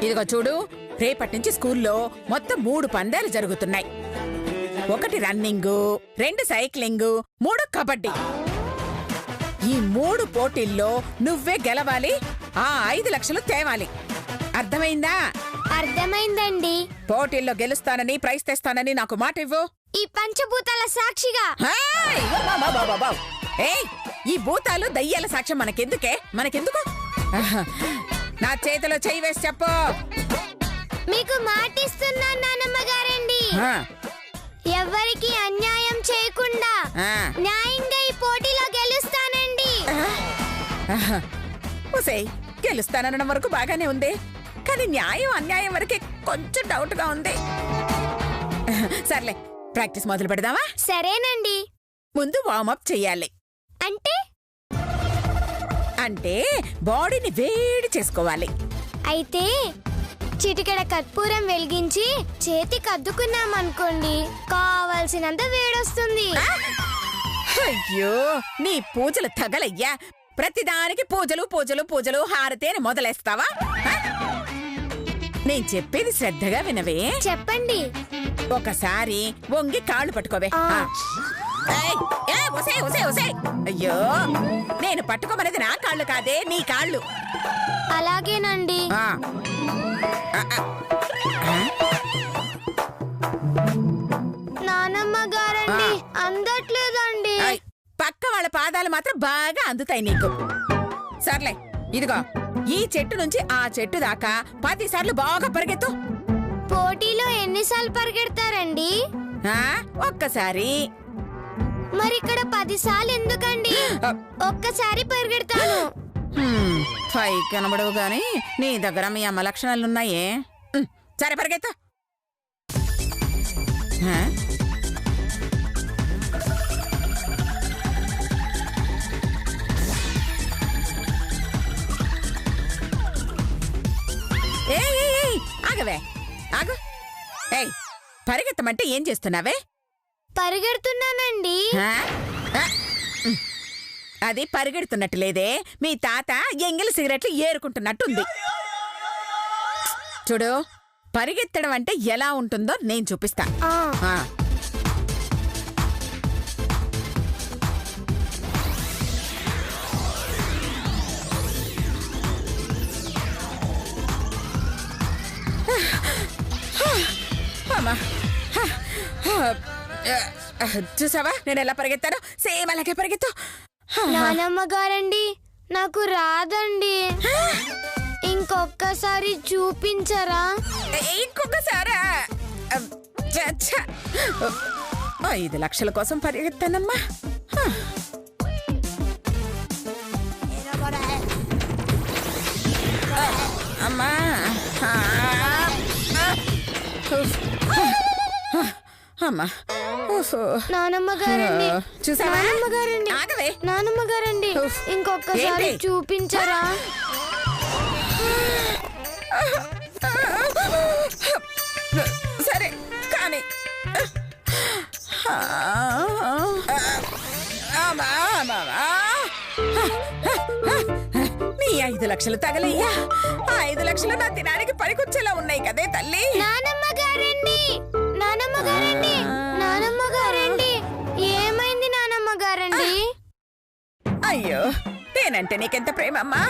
ఇదిగో చూడు, రేపటి నుంచి స్కూల్లో మొత్తం 3 పందాలు జరుగుతున్నాయి. 1 రన్నింగు, 2 సైక్లింగు, 3 కబడ్డీ. ఈ 3 పోటీల్లో నువ్వే గెలవాలి. ఆ 5 లక్షలు తేవాలి. అర్థమైందా? అర్థమైందండి. పోటీల్లో గెలుస్తానని, ప్రైజ్ తెస్తానని నాకు మాట ఇవ్వు. ఈ పంచభూతాల సాక్షిగా. ఏయ్, ఈ భూతాలు దయ్యాల సాక్ష్యం మనకెందుకు? నా చేతిలో చెయ్యి వేసి చెప్పు. మీకు మాటిస్తున్నాను నానమ్మ గారండి. ఎవరికి అన్యాయం చేయకుండా న్యాయంగా ఈ పోటీలో గెలుస్తానండి. గెలుస్తానన్న వరకు బాగానే ఉంది, కానీ న్యాయం అన్యాయం వరకే కొంచెం డౌట్ గా ఉంది. సర్లే, ప్రాక్టీస్ మొదలు పెడదామా? సరేనండి. ముందు వార్మప్ చెయ్యాలి. అంటే బాడీని వేడి చేసుకోవాలి. అయితే చిటికెడ కర్పూరం వెలిగించి చేతికి అద్దుకున్నామనుకోండి, కావాల్సినంత వేడొస్తుంది. అయ్యో, నీ పూజలు తగలయ్యా. ప్రతిదానికి పూజలు పూజలు పూజలు హారతేని మొదలేస్తావా? నేను చెప్పేది శ్రద్ధగా వినవే. చెప్పండి. ఒకసారి వంగి కాళ్ళు పట్టుకోవే. అయ్యో, నేను పట్టుకోమనేది నా కాళ్ళు కాదే, నీ కాళ్ళు. అలాగేనండి. నానమ్మ గారండి, అందట్లేదండి. పక్క వాళ్ళ పాదాలు మాత్రం బాగా అందుతాయి నీకు. సర్లే, ఇదిగో ఈ చెట్టు నుంచి ఆ చెట్టు దాకా 10 సార్లు బాగా పరిగెత్తు. పోటీలో ఎన్నిసార్లు పరిగెడతారండి? ఒక్కసారి. మరి ఇక్కడ 10 సార్లు ఎందుకండి? ఒక్కసారి పరిగెడతాను. పై కనబడవు గాని నీ దగ్గర మీ అమ్మ లక్షణాలున్నాయే. సరే, పరిగెత్తు. ఆగవే, ఆగు. ఏయ్, పరిగెత్తమంటే ఏం చేస్తున్నావే? పరిగెడుతున్నానండి. అది పరిగెడుతున్నట్టు లేదే, మీ తాత ఎంగిలి సిగరెట్లు ఏరుకుంటున్నట్టుంది. చూడు, పరిగెత్తడం అంటే ఎలా ఉంటుందో నేను చూపిస్తా. చూసావా నేను ఎలా పరిగెత్తాను? సేమ్ అలాగే పరిగెత్తు. నానమ్మ గారండి, నాకు రాదండి. ఇంకొక్కసారి చూపించరా? ఇంకొకసారా? 5 లక్షల కోసం పరిగెత్తానమ్మా. అమ్మా, అమ్మా. నానమ్మ గారండి, చూసావా? నానమ్మ గారండి, ఆగవే. నానమ్మ గారండి, ఇంకొకసారి చూపించరా? సరే కానీ నీ 5 లక్షలు తగలయ్యా. 5 లక్షలు నా దినానికి పనికొచ్చేలా ఉన్నాయి కదే తల్లి. నానమ్మ గారండి, నానమ్మ గారండి, నానమ్మ గారండి, ఏమైంది నానమ్మ గారండి? అయ్యో, నేనంటే నీకెంత ప్రేమమ్మా.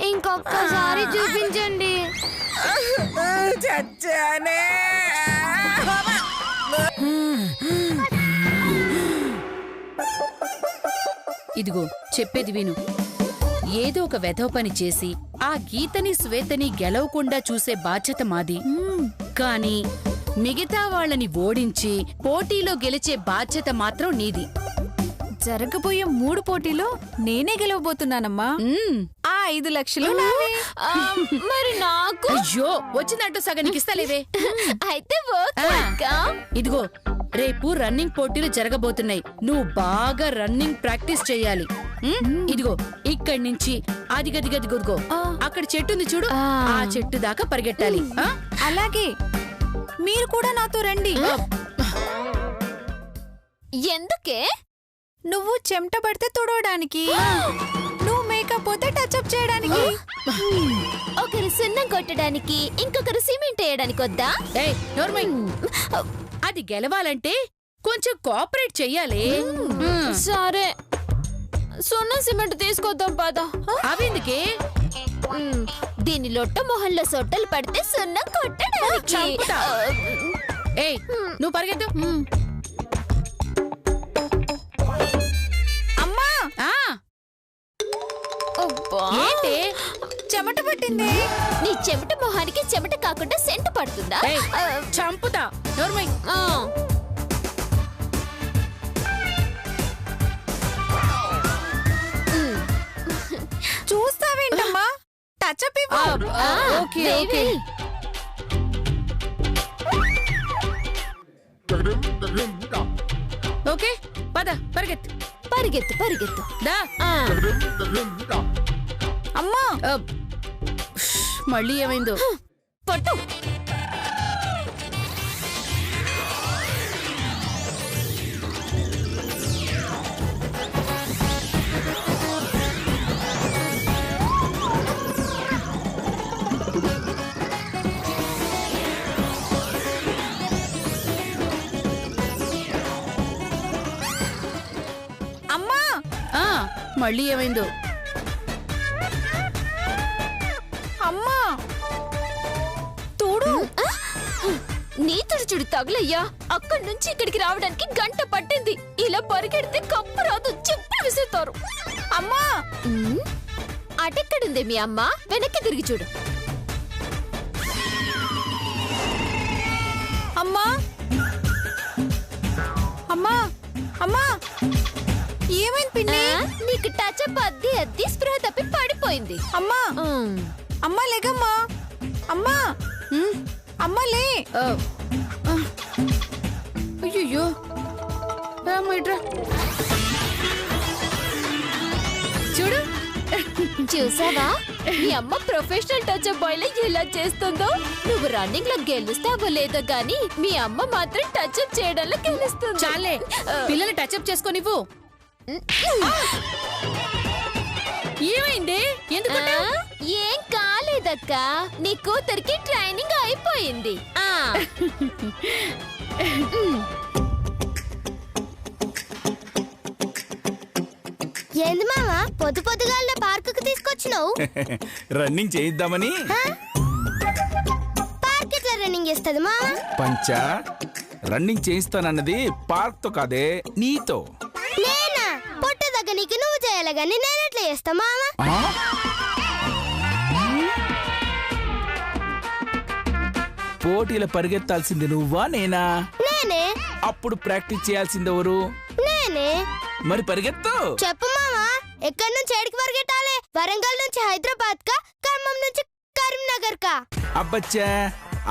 ఇంకొక్కసారి చూపించండి. చచ్చానే. ఇదిగో చెప్పేది విను. ఏదో ఒక వెధవ పని చేసి ఆ గీతని శ్వేతని గెలవకుండా చూసే బాధ్యత మాది. కానీ మిగతా వాళ్ళని ఓడించి పోటీలో గెలిచే బాధ్యత మాత్రం నీది. జరగబోయే 3 పోటీలో నేనే గెలవబోతున్నానమ్మా. ఆ 5 లక్షలు మరి నాకు? అయ్యో, వచ్చినట్టు సగానికి ఇస్తలేదే. అయితే ఇదిగో, రేపు రన్నింగ్ పోటీలు జరగబోతున్నాయి. నువ్వు బాగా రన్నింగ్ ప్రాక్టీస్ చెయ్యాలి. ఇదిగో, ఇక్కడి నుంచి అది గదిగదిగో అక్కడ చెట్టు ఉంది చూడు, ఆ చెట్టు దాకా పరిగెట్టాలి. అలాగే, మీరు కూడా నాతో రండి. ఎందుకే? నువ్వు చెమట పడితే తుడవడానికి, నువ్వు మేకప్ లేకపోతే టచ్అప్ చేయడానికి. ఒకరు సున్నం కొట్టడానికి ఇంకొకరు సిమెంట్ వేయడానికి వద్దా? ఏయ్ నోర్మై, అది గెలవాలంటే కొంచెం కోఆపరేట్ చెయ్యాలి. సరే, సున్నం సిమెంట్ తీసుకొద్దాం పద. అవెందుకే? దీని లొట్ట మొహంలో సొట్టలు పడితే సున్నం కొట్టడానికి. చంపుతా. ఏయ్ నువ్వు పరిగెత్తు. అమ్మా ఆ, అబ్బా, ఏంటి? చెమట పట్టింది. నీ చెమట మొహానికి చెమట కాకుండా సెంట్ పడుతుందా? ఏయ్, చంపుతా. నోర్మై. ఆ. చూస్తావేంటమ్మా? టచ్అప్ ఇవ్వు. ఓకే వేయి, ఓకే. వేయి. ఓకే పద పరిగెత్తు. పరిగెత్తు పరిగెత్తు. దా. ఆ. అమ్మా ఆ, మళ్ళీ ఏమైందో? పట్టు. అమ్మా ఆ, మళ్ళీ ఏమైందో? అమ్మా తోడు. నీ తుడుచుడు తగులయ్యా. అక్కడి నుంచి ఇక్కడికి రావడానికి గంట పట్టింది. ఇలా పరిగెడితే కప్పు రాదు, చెప్పులు విసురుతారు. అమ్మా అటెక్కడుంది మీ అమ్మ? వెనక్కి తిరిగి చూడు. అమ్మా అమ్మా అమ్మా ఏమైంది పిన్ని? నీకు టచ్అప్ అద్ది అద్ది స్ప్రే తప్పి పడిపోయింది. అమ్మా అమ్మా లేగమ్మా. అమ్మా అమ్మా లే. అయ్యో చూడు. చూసావా మీ అమ్మ ప్రొఫెషనల్ టచ్అప్ బాయ్ లో ఎలా చేస్తుందో? నువ్వు రన్నింగ్ లో గెలుస్తావో లేదో గానీ మీ అమ్మ మాత్రం టచ్అప్ చేయడంలో గెలుస్తుంది. చాలే, పిల్లల్ని టచ్అప్ చేసుకోనివ్వు. ఏమైంది? ఎందుకు? ఏం కాలేదక్క, నీ కూతురికి ట్రైనింగ్ అయిపోయింది. ఏంది మావా పొద్దు పొద్దుగాలే పార్కుకు తీసుకొచ్చినావు? రన్నింగ్ చేయిద్దామని. పార్క్ ఎట్లా రన్నింగ్ చేస్తుంది మావా? పంచా, రన్నింగ్ చేయిస్తానన్నది పార్క్ తో కాదే, నీతో. నేనా? పొట్ట దగ్గర నీకు నువ్వు చేయాలి గాని నేనెట్లా చేస్తా మావా? ఆ? పోటీల పరిగెత్తాల్సింది నువ్వా నేనా? నేనే. అప్పుడు ప్రాక్టీస్ చేయాల్సిందెవరు? నేనే. మరి పరిగెత్తు. చెప్పు మావా, ఎక్కడి నుంచి ఏడికి పరిగెట్టాలి? వరంగల్ నుంచి హైదరాబాద్ కా, ఖమ్మం నుంచి కరీంనగర్ కా? అబ్బచ్చా,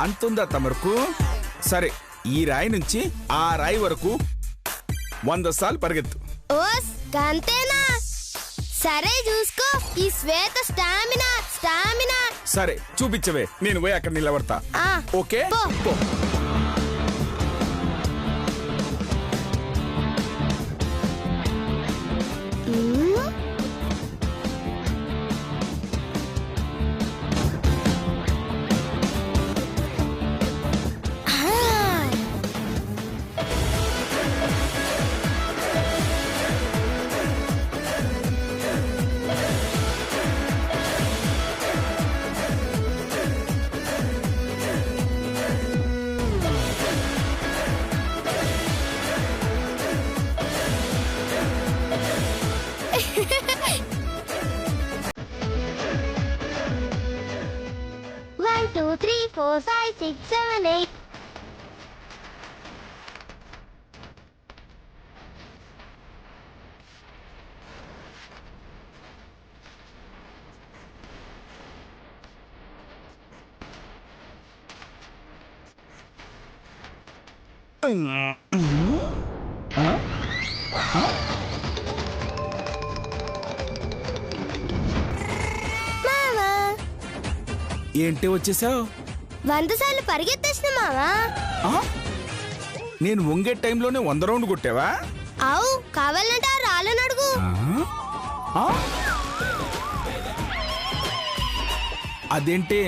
అంతుందా తమరకు? సరే, ఈ రాయి నుంచి ఆ రాయి వరకు 100 సార్లు పరిగెత్తు. ఓస్ గంతేనా? సరే చూసుకో ఈ శ్వేత స్టామినా స్టామినా. సరే చూపించవే, నేను పోయి అక్కడ నిలబడతా. ఓకే పో. పో. One, two, three, four, five, six, seven, eight. మావా ఏంటి వచ్చేసావు? 100 సార్లు పరిగెత్తేసిన మావా. నేను వంగే టైంలోనే 100 రౌండ్ కొట్టావా? అవు కావాలంటే ఆ రాళ్ళను అడుగు. ఆ? అదేంటి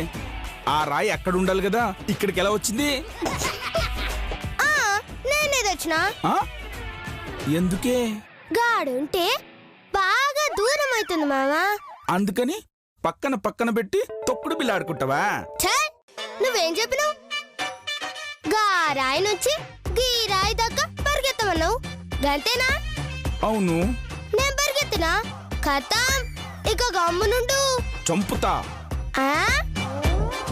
ఆ రాయి అక్కడ ఉండాలి కదా, ఇక్కడికి ఎలా వచ్చింది? నేనే తెచ్చినా. ఎందుకే? గాడుంటే బాగా దూరం అవుతుంది మామా. అందుకని పక్కన పక్కన పెట్టి తొక్కుడు బిల్ల ఆడుకుంటావా? నువ్వేం చెప్పినావు? గా రాయి నుంచి గీ రాయి దాకా పరిగెత్తమన్నావు, గంతేనా? అవును. నేను పరిగెత్తినా ఖతం, ఇక గమ్మునుండు. చంపుతా.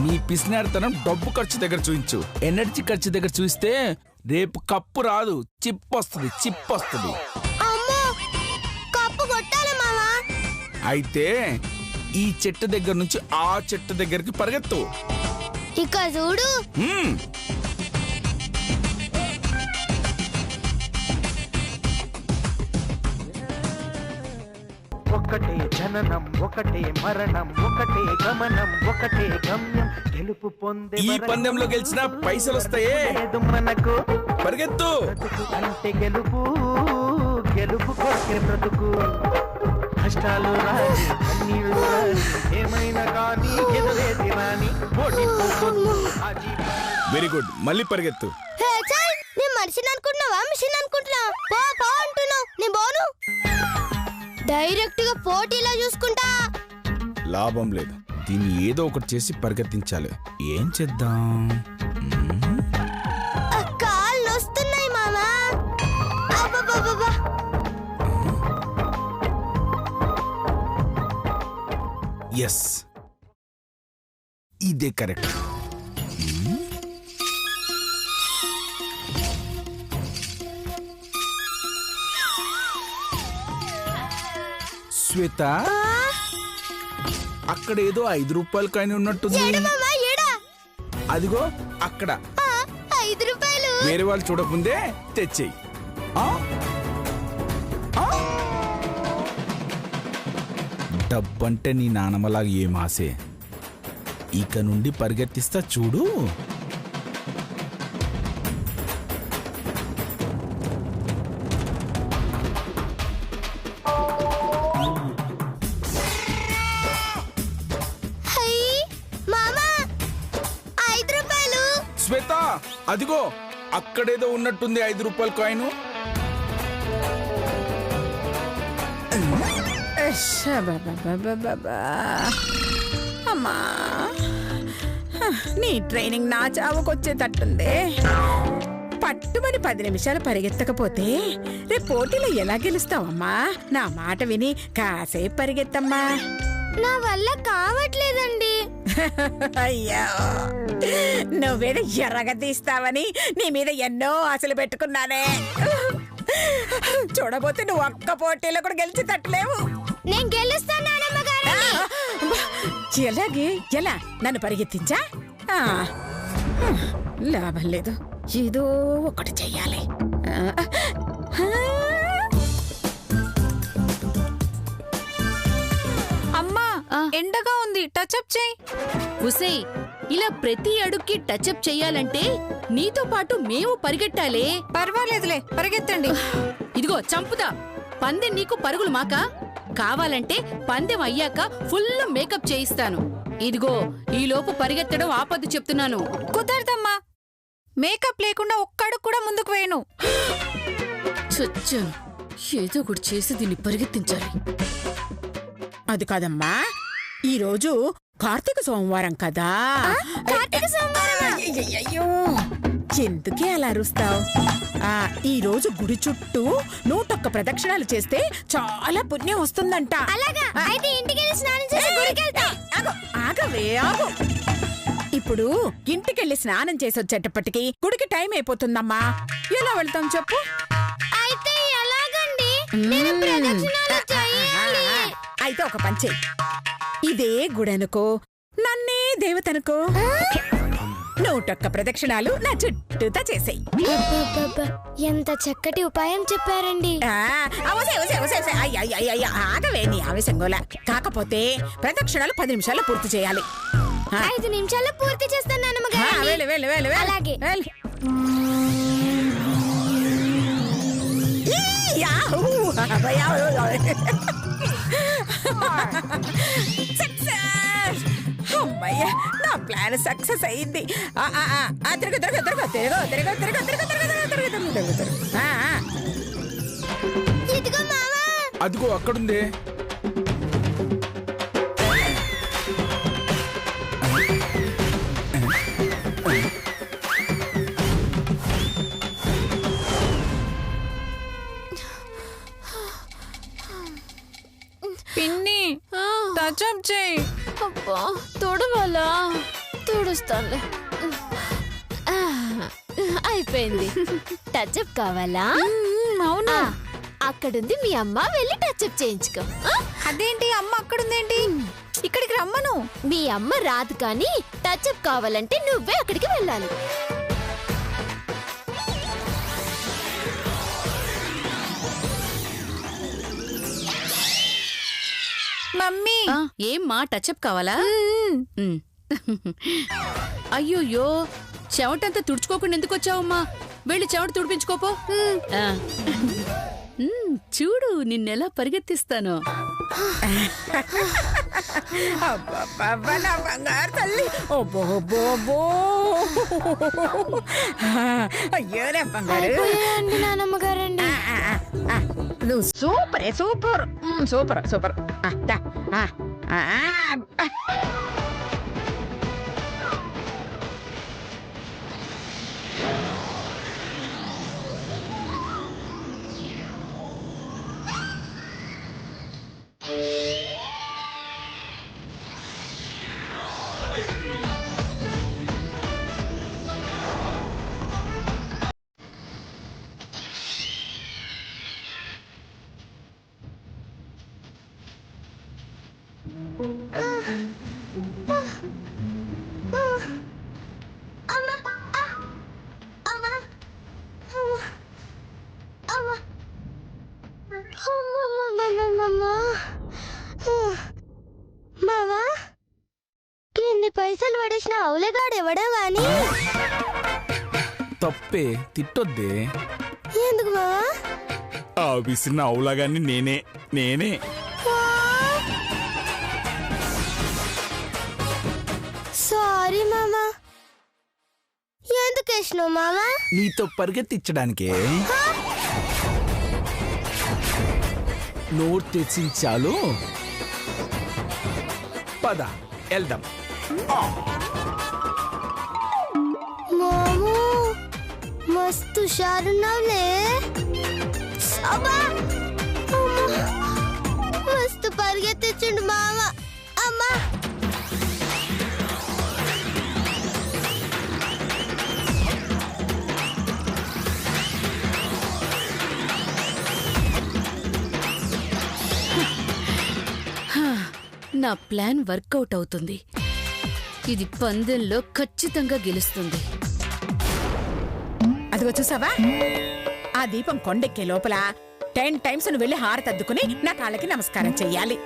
నీ పిసినారితనం డబ్బు ఖర్చు దగ్గర చూయించు, ఎనర్జీ ఖర్చు దగ్గర చూస్తే రేపు కప్పు రాదు, చిప్పొస్తుంది. అమ్మో, కప్పు కొట్టాలి మామా. అయితే ఈ చెట్టు దగ్గర నుంచి ఆ చెట్టు దగ్గరికి పరిగెత్తు. ఇక చూడు. ఒకటే జననం, ఒకటే మరణం, ఒకటే గమనం, ఒకటే గమ్యం. గెలుపు పొందే ఈ పందెంలో గెలిచిన పైసలు వస్తాయే మనకు. పరిగెత్తు. అంటే గెలుపు కొట్టే బ్రతుకు. కష్టాలు రాని, కన్నీళ్లు రాని, ఏమైనా కానీ ఎదురేది రాని. Very good. మళ్ళీ పరిగెత్తు. నేను మనిషిని అనుకుంటున్నావా, మిషన్ అనుకుంటున్నావా? పో అంటున్నావు, నేను పోను. డైరెక్ట్ గా పోటీలో చూసుకుంటా. లాభం లేదు, దీన్ని ఏదో ఒకటి చేసి పరిగెత్తించాలి. ఏం చేద్దాం? కాళ్ళు వస్తున్నాయి మామా. ఎస్, ఇదే కరెక్ట్. శ్వేత, అక్కడ ఏదో 5 రూపాయల కాయిన్ ఉన్నట్టుంది. అదిగో అక్కడ. 5 రూపాయలు. వేరే వాళ్ళు చూడకుందే తెచ్చేయి. డబ్బంటే నీ నానమ్మలాగా ఏం ఆసే. ఇక నుండి పరిగెత్తిస్తా చూడు. శ్వేత, అదిగో అక్కడేదో ఉన్నట్టుంది 5 రూపాయల కాయిన్. అమ్మా, నీ ట్రైనింగ్ నా చావుకొచ్చేటట్టుంది. పట్టుమని 10 నిమిషాలు పరిగెత్తకపోతే రేపు పోటీలో ఎలా గెలుస్తావమ్మా? నా మాట విని కాసేపు పరిగెత్తమ్మా. నా వల్ల కావట్లేదండి. అయ్యో, నువ్వేదో ఎర్రగా తీస్తావని నీ మీద ఎన్నో ఆశలు పెట్టుకున్నానే. చూడబోతే నువ్వు ఒక్క పోటీలో కూడా గెలిచి తట్టలేవు. నేను గెలుస్తాను. ఎలాగే? ఎలా? నన్ను పరిగెత్తించా? లాభం లేదు, ఏదో ఒకటి చెయ్యాలి. అమ్మా, ఎండగా ఉంది, టచ్అప్ చేయి. ఉసే, ఇలా ప్రతి అడుక్కి టచ్అప్ చెయ్యాలంటే నీతో పాటు మేము పరిగెట్టాలే. పర్వాలేదులే, పరిగెత్తండి. ఇదిగో చంపుదా, పందెం నీకు పరుగులు మాకా? కావాలంటే పందెం అయ్యాక ఫుల్ మేకప్ చేయిస్తాను. ఇదిగో ఈలోపు పరిగెత్తడం ఆపద్దు చెప్తున్నాను. కుదరదమ్మా, మేకప్ లేకుండా ఒక్కడుగు కూడా ముందుకు వేయను. చచ్చాను, ఏదో ఒకటి చేసి దీన్ని పరిగెత్తించాలి. అది కాదమ్మా, ఈరోజు కార్తీక సోమవారం కదా. అయ్యో, ఎందుకే అలా అరుస్తావు? ఈ రోజు గుడి చుట్టూ 101 ప్రదక్షిణాలు చేస్తే చాలా పుణ్యం వస్తుందంట. అలాగా? అయితే ఇంటికి స్నానం చేసి గుడికి వెళ్తా. ఆగవే, ఆగు. ఇప్పుడు ఇంటికెళ్ళి స్నానం చేసి వచ్చేటప్పటికి గుడికి టైం అయిపోతుందమ్మా. ఎలా వెళ్తాం చెప్పు? అయితే ఎలాగండి? నేను ప్రదక్షిణాలు చేయాలి. అయితే ఒక పని చెయ్యి. ఇదే గుడనుకో, నన్నే దేవతనుకో. 101 ప్రదక్షిణాలు నా చుట్టూతా చేసేయి. ఎంత చక్కటి ఉపాయం చెప్పారండి. ఆగవే నీ ఆవేశంగోలా. కాకపోతే ప్రదక్షిణాలు 10 నిమిషాల్లో పూర్తి చేయాలి. 5 నిమిషాల్లో పూర్తి చేస్తాను నాన్నమ్మగారు. అలాగే. ప్లాన్ సక్సెస్ అయింది. తిరుగు తిరుగు తిరుగు తిరుగు తిరుగు తిరుగు తిరుగు తిరుగు తిరుగు తిరుగు తిరుగు. ఇదిగో మావా. అదిగో అక్కడుంది. పిన్ని టచ్అప్ చేయి. అబ్బా తొడవాలా? తుడుస్తానులే. అయిపోయింది. టచ్అప్ కావాలా? అవునా? అక్కడుంది మీ అమ్మ, వెళ్ళి టచ్అప్ చేయించుకో. అదేంటి అమ్మ అక్కడుందేంటి? ఇక్కడికి రమ్మను. మీ అమ్మ రాదు కానీ టచ్అప్ కావాలంటే నువ్వే అక్కడికి వెళ్ళాలి. మమ్మీ ఏమ్మా టచ్అప్ కావాలా? అయ్యోయ్యో, చెవటంతా తుడుచుకోకుండా ఎందుకు వచ్చావమ్మా? వెళ్ళి చెవట తుడిపించుకోపో. చూడు నిన్నెలా పరిగెత్తిస్తాను. నా బంగారు తల్లి. అయ్యో నా బంగారు. నానమ్మ గారండి. నువ్వు సూపరే, సూపర్ సూపర్ సూపర్. మావా, ఇన్ని పైసలు పడేసిన అవులేగాడు ఎవడో గాని. తప్పే, తిట్టొద్దే. ఎందుకు మావా? ఆ విసిన అవులాగాని నేనే. సారీ మామా. ఎందుకు వేసినావు మామా? నీతో పరిగెత్తించడానికే. నోట్ తెచ్చించాలు. పద వెళ్దాం. మామూ మస్తు హుషారున్నావులే. అబ్బా అమ్మా, మస్తు పరిగెత్తించుండు మామ. అమ్మా నా ప్లాన్ వర్కౌట్ అవుతుంది. ఇది పందెంలో ఖచ్చితంగా గెలుస్తుంది. అదిగో చూసావా, ఆ దీపం కొండెక్కే లోపల 10 times నువ్వు వెళ్ళి హారతద్దుకుని నా కాళ్ళకి నమస్కారం చెయ్యాలి.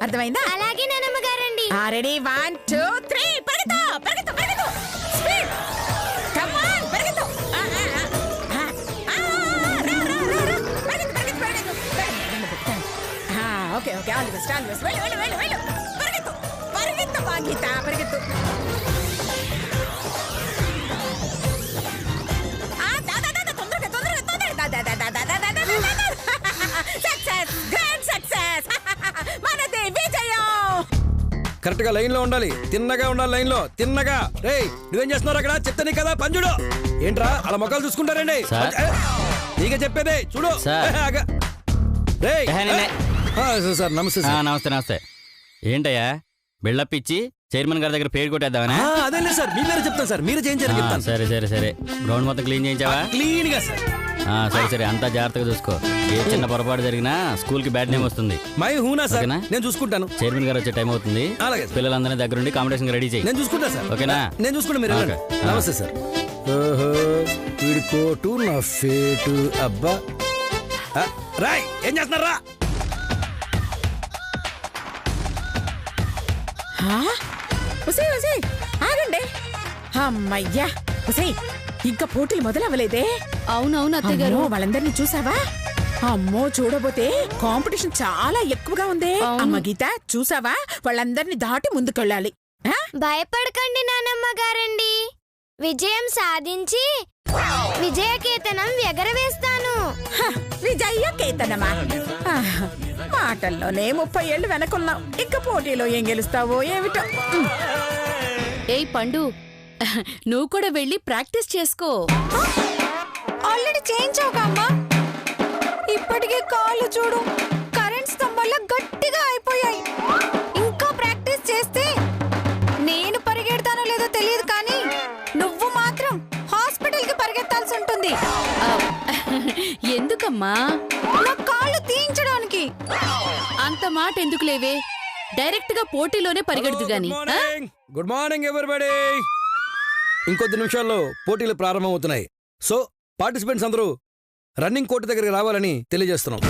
అర్థమైందా? అలాగే నానమ్మ గారండి. రెడీ 1 2 3 పరిగెత్తు పరిగెత్తు పరిగెత్తు. స్పీడ్ కమ్ ఆన్ పరిగెత్తు. Okay okay, all the best all the best. వెళ్ళు వెళ్ళు వెళ్ళు వెళ్ళు. పరిగెత్తు పరిగెత్తు బాగీత పరిగెత్తు. తొందరగా తొందరగా తొందరగా. Success, grand success. మనది విజయం. కరెక్ట్ గా లైన్ లో ఉండాలి, తిన్నగా ఉండాలి లైన్ లో, తిన్నగా. రేయ్ నువ్వేం చేస్తున్నారు అక్కడ? చెప్తాను కదా, పంజుడు. ఏంట్రా అలా మొక్కలు చూసుకుంటారండి? నీకే చెప్పేదే చూడు. సార్ నమస్తే. నమస్తే నమస్తే. ఏంటయ్యా బిల్డప్ ఇచ్చి చైర్మన్ గారి దగ్గర పేరు కొట్టేద్దామని? అదే లేదు సార్, మీ పేరు చెప్తాను సార్, మీరే చేయించారు చెప్తాను. సరే సరే సరే, గ్రౌండ్ మొత్తం క్లీన్ చేయించావా? క్లీన్ గా సార్. సరే సరే, అంతా జాగ్రత్తగా చూసుకో. ఏ చిన్న పొరపాటు జరిగినా స్కూల్ కి బ్యాడ్ నేమ్ వస్తుంది. మై హూనా సార్, నేను చూసుకుంటాను. చైర్మన్ గారు వచ్చే టైం అవుతుంది. అలాగే, పిల్లలందరినీ దగ్గరుండి కాంపిటీషన్ రెడీ చేయి. నేను చూసుకుంటా సార్. ఓకేనా? నేను చూసుకుంటా, మీరు నమస్తే సార్. ఓహో, వీడి కోటు నా ఫేటు. అబ్బా రాయ్, ఏం చేస్తున్నారా? ఆగండి. అమ్మయ్యా, ఇంకా పోటీలు మొదలవ్వలేదే? అవునవును అత్తయ్య గారు. వాళ్ళందరినీ చూసావా? అమ్మో, చూడబోతే కాంపిటీషన్ చాలా ఎక్కువగా ఉంది. అమ్మ గీత, చూసావా? వాళ్ళందరినీ దాటి ముందుకెళ్ళాలి. భయపడకండి నానమ్మ గారండి. విజయం సాధించి విజయకేతనం ఎగరవేస్తాను. విజయ్య కేతనమా మాటల్లోనే 30 ఏళ్ళు వెనకున్నావు. ఇంకా పోటీలో ఏం గెలుస్తావో ఏమిటో. ఏయ్ పండు, నువ్వు కూడా వెళ్ళి ప్రాక్టీస్ చేసుకో. ఆల్రెడీ చేయించావుగా అమ్మా. ఇప్పటికే కాళ్ళు చూడు, కరెంట్ స్తంభాల గట్టిగా అయిపోయాయి. ఇంకా ప్రాక్టీస్ చేస్తే నేను పరిగెడతానో లేదో తెలియదు, కానీ నువ్వు మాత్రం హాస్పిటల్ కి పరిగెత్తాల్సి ఉంటుంది. ఎందుకమ్మా? నా కాళ్ళు తీయించడానికి. అంత మాట ఎందుకు లేవే, డైరెక్ట్ గా పోటీలోనే పరిగెడుతు గాని. Good morning everybody. ఇంకొద్ది నిమిషాల్లో పోటీలు ప్రారంభమవుతున్నాయి. సో పార్టిసిపెంట్స్ అందరూ రన్నింగ్ కోర్టు దగ్గరికి రావాలని తెలియజేస్తున్నాం.